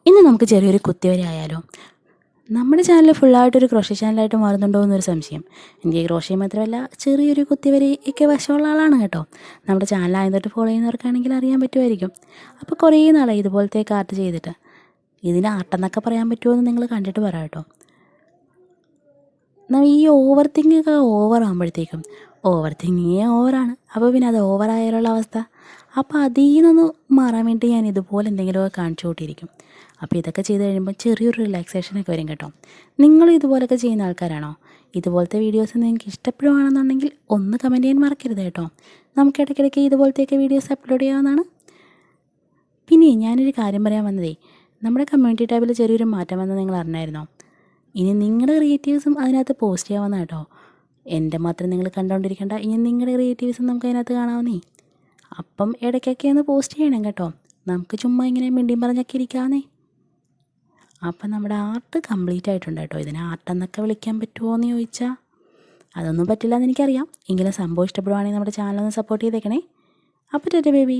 ഇന്ന് നമുക്ക് ചെറിയൊരു കുത്തിവരി ആയാലോ. നമ്മുടെ ചാനൽ ഫുള്ളായിട്ടൊരു ക്രോഷ്യ ചാനലായിട്ട് മാറുന്നുണ്ടോ എന്നൊരു സംശയം. എനിക്ക് ക്രോഷ്യ മാത്രമല്ല ചെറിയൊരു കുത്തിവരി ഒക്കെ വശമുള്ള ആളാണ് കേട്ടോ. നമ്മുടെ ചാനൽ ആദ്യം തൊട്ട് ഫോളോ ചെയ്യുന്നവർക്കാണെങ്കിൽ അറിയാൻ പറ്റുമായിരിക്കും. അപ്പോൾ കുറേ നാളായി ഇതുപോലത്തെ ആർട്ട് ചെയ്തിട്ട്. ഇതിന് ആർട്ടെന്നൊക്കെ പറയാൻ പറ്റുമോ എന്ന് നിങ്ങൾ കണ്ടിട്ട് പറയാം കേട്ടോ. ഈ ഓവർ തിങ്കിങ് ഒക്കെ ഓവറാകുമ്പോഴത്തേക്കും ഓവർ തിങ്കിങ്ങേ ഓവറാണ്. അപ്പോൾ പിന്നെ അത് ഓവറായാലുള്ള അവസ്ഥ. അപ്പോൾ അതിൽ നിന്നൊന്ന് മാറാൻ വേണ്ടി ഞാൻ ഇതുപോലെ എന്തെങ്കിലുമൊക്കെ കാണിച്ചു കൂട്ടിയിരിക്കും. അപ്പോൾ ഇതൊക്കെ ചെയ്ത് കഴിയുമ്പോൾ ചെറിയൊരു റിലാക്സേഷനൊക്കെ വരും കേട്ടോ. നിങ്ങളും ഇതുപോലൊക്കെ ചെയ്യുന്ന ആൾക്കാരാണോ? ഇതുപോലത്തെ വീഡിയോസ് നിങ്ങൾക്ക് ഇഷ്ടപ്പെടുകയാണെന്നുണ്ടെങ്കിൽ ഒന്ന് കമൻറ്റ് ചെയ്യാൻ മറക്കരുത് കേട്ടോ. നമുക്ക് ഇടയ്ക്കിടയ്ക്ക് ഇതുപോലത്തെയൊക്കെ വീഡിയോസ് അപ്ലോഡ് ചെയ്യാവുന്നതാണ്. പിന്നെ ഞാനൊരു കാര്യം പറയാൻ വന്നതേ, നമ്മുടെ കമ്മ്യൂണിറ്റി ടാബിൽ ചെറിയൊരു മാറ്റം വന്നത് നിങ്ങൾ അറിഞ്ഞായിരുന്നോ? ഇനി നിങ്ങളുടെ ക്രിയേറ്റീവ്സും അതിനകത്ത് പോസ്റ്റ് ചെയ്യാവുന്ന കേട്ടോ. എൻ്റെ മാത്രം നിങ്ങൾ കണ്ടുകൊണ്ടിരിക്കേണ്ട, ഇനി നിങ്ങളുടെ ക്രിയേറ്റീവ്സും നമുക്ക് അതിനകത്ത് കാണാവുന്നേ. അപ്പം ഇടയ്ക്കൊക്കെ ഒന്ന് പോസ്റ്റ് ചെയ്യണം കേട്ടോ. നമുക്ക് ചുമ്മാ ഇങ്ങനെ മിണ്ടിയും പറഞ്ഞൊക്കെ ഇരിക്കാവുന്നേ. അപ്പം നമ്മുടെ ആർട്ട് കംപ്ലീറ്റ് ആയിട്ടുണ്ട് കേട്ടോ. ഇതിനെ ആർട്ടെന്നൊക്കെ വിളിക്കാൻ പറ്റുമോ എന്ന് ചോദിച്ചാൽ അതൊന്നും പറ്റില്ല എന്ന് എനിക്കറിയാം. എങ്കിലും സംഭവം ഇഷ്ടപ്പെടുവാണെങ്കിൽ നമ്മുടെ ചാനലൊന്ന് സപ്പോർട്ട് ചെയ്തേക്കണേ. അപ്പോൾ ടാറ്റാ ബേബി.